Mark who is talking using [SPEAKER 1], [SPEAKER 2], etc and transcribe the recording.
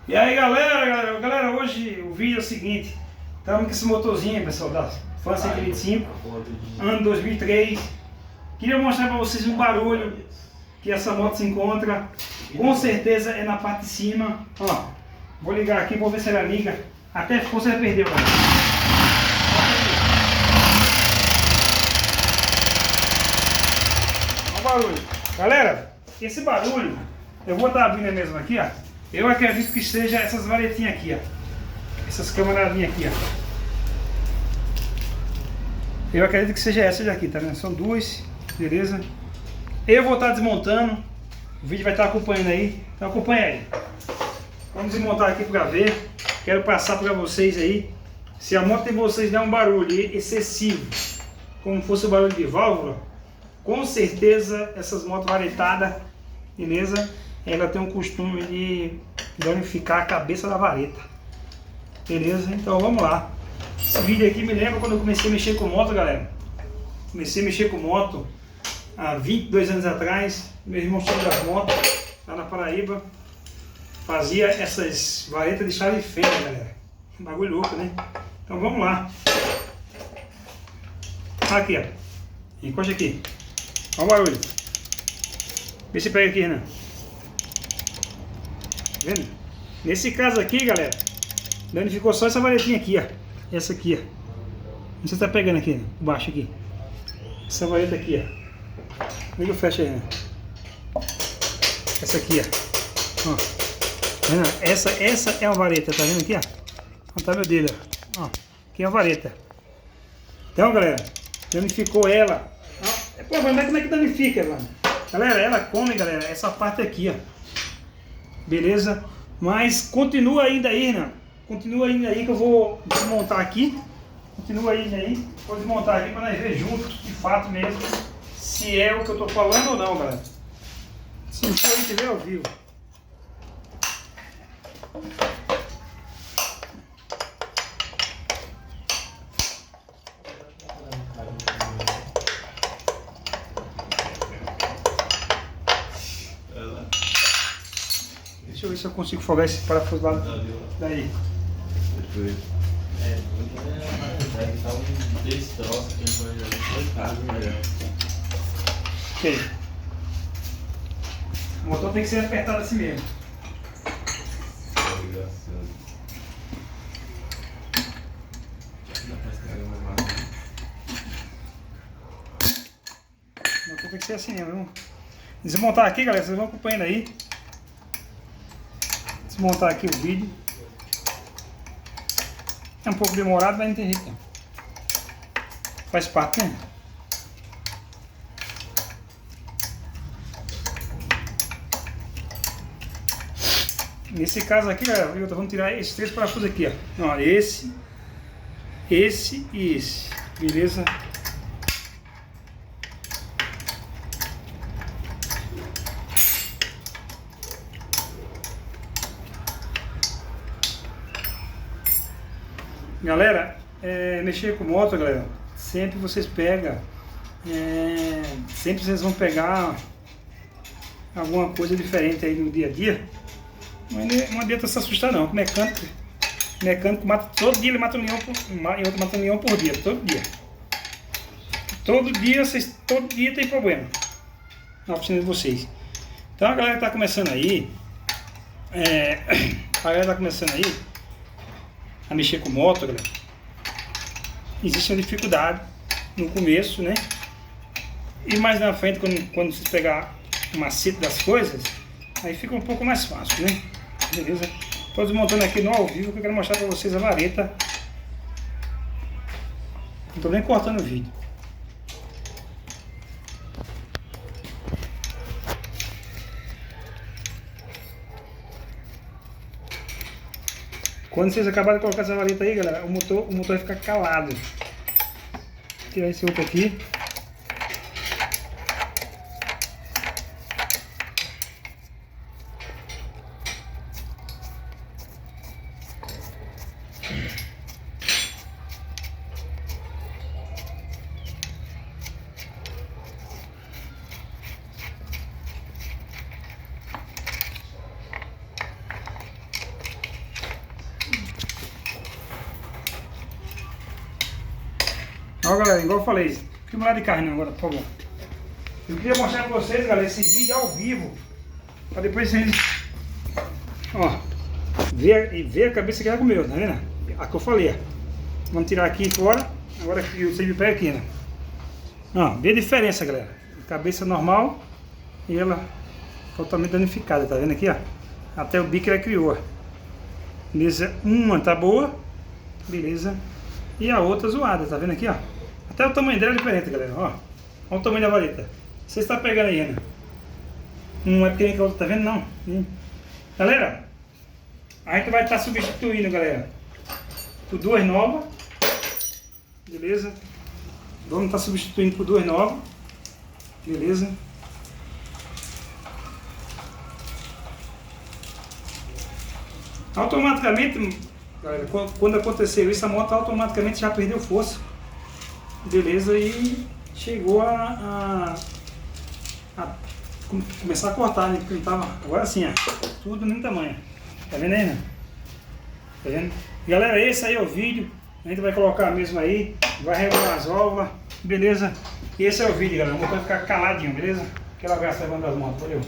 [SPEAKER 1] E aí galera, hoje o vídeo é o seguinte. Estamos com esse motorzinho, pessoal, da Fan 125, ano 2003. Queria mostrar para vocês um barulho que essa moto se encontra. Com certeza é na parte de cima. Ó, vou ligar aqui, vou ver se ela liga. Até ficou, você perdeu, galera. Olha o barulho. Galera, esse barulho, eu vou estar abrindo mesmo aqui, ó. Eu acredito que seja essas varetinhas aqui, ó. Essas camaradinhas aqui, ó. Eu acredito que seja essa daqui, tá vendo? São duas, beleza? Eu vou estar desmontando. O vídeo vai estar acompanhando aí. Então acompanha aí. Vamos desmontar aqui para ver. Quero passar para vocês aí. Se a moto de vocês der um barulho excessivo, como fosse o barulho de válvula, com certeza essas motos varetadas, beleza? Ela tem um costume de danificar a cabeça da vareta, beleza? Então vamos lá. Esse vídeo aqui me lembra quando eu comecei a mexer com moto, galera. Comecei a mexer com moto há 22 anos atrás. Meu irmão tinha das motos lá na Paraíba. Fazia essas varetas de chave fenda, galera. Um bagulho louco, né? Então vamos lá. Aqui, ó. Encosta aqui. Olha o barulho. Vê se pega aqui, Renan. Vendo? Nesse caso aqui, galera, danificou só essa varetinha aqui, ó. Essa aqui, ó. Não sei se tá pegando aqui, embaixo aqui. Essa vareta aqui, ó. Liga o flash aí, né? Essa aqui, ó. Ó. Essa é uma vareta, tá vendo aqui, ó? Onde tá meu dedo, ó. Aqui é uma vareta. Então, galera, danificou ela. Pô, mas como é que danifica, mano? Galera, ela come, galera, essa parte aqui, ó. Beleza? Mas continua ainda aí, né? Continua ainda aí que eu vou desmontar aqui. Continua ainda aí. Vou desmontar aqui para nós ver junto, de fato mesmo, se é o que eu tô falando ou não, galera. Se não for, a gente vê ao vivo. Deixa eu ver se eu consigo folgar esse parafuso lá daí.
[SPEAKER 2] Deve estar um destroço que foi casa,
[SPEAKER 1] Ok. O motor tem que ser apertado assim mesmo. O motor tem que ser assim mesmo. Vamos desmontar aqui, galera. Vocês vão acompanhando aí. Desmontar aqui o vídeo. É um pouco demorado, mas não tem jeito. Faz parte, né? Nesse caso aqui, galera, vamos tirar esses três parafusos aqui, ó. Ó, esse e esse. Beleza? Galera, mexer com moto, galera, sempre vocês pegam, sempre vocês vão pegar alguma coisa diferente aí no dia a dia. Não adianta se assustar não, o mecânico mata, todo dia ele mata um leão mata um leão por dia, todo dia. Todo dia tem problema na oficina de vocês. Então a galera tá começando aí, a mexer com moto, galera. Existe uma dificuldade no começo, né? E mais na frente, quando vocês pegar o macete das coisas, aí fica um pouco mais fácil, né? Beleza? Estou desmontando aqui no ao vivo, que eu quero mostrar para vocês a vareta. Não estou nem cortando o vídeo. Quando vocês acabarem de colocar essa vareta aí, galera, o motor vai ficar calado. Vou tirar esse outro aqui. Ó, galera, igual eu falei, filma lá de carne agora, por favor. Eu queria mostrar pra vocês, galera, esse vídeo ao vivo. Pra depois vocês, ó, ver a cabeça que ela comeu, tá vendo? A que eu falei, ó. Vamos tirar aqui fora. Agora que você me pega aqui, né? Ó, vê a diferença, galera. Cabeça normal e ela totalmente danificada, tá vendo aqui, ó? Até o bico ela criou, ó. Beleza, uma tá boa, beleza. E a outra zoada, tá vendo aqui, ó? Até o tamanho dela é diferente, galera, ó. Olha o tamanho da vareta. Você está pegando aí, né? Não é pequena que a outra, tá vendo? Não. Galera, a gente vai estar substituindo, galera, por duas novas. Beleza? Vamos estar substituindo por duas novas. Beleza? Automaticamente, galera, quando aconteceu isso, a moto automaticamente já perdeu força. Beleza? E chegou a começar a cortar, né? Porque não tava. Agora sim, ó. Tudo no mesmo tamanho. Tá vendo aí, né? Tá vendo? Galera, esse aí é o vídeo. A gente vai colocar mesmo aí. Vai regular as válvulas. Beleza? E esse é o vídeo, galera. O motor vai ficar caladinho, beleza? Aquele abraço levando as motos. Valeu!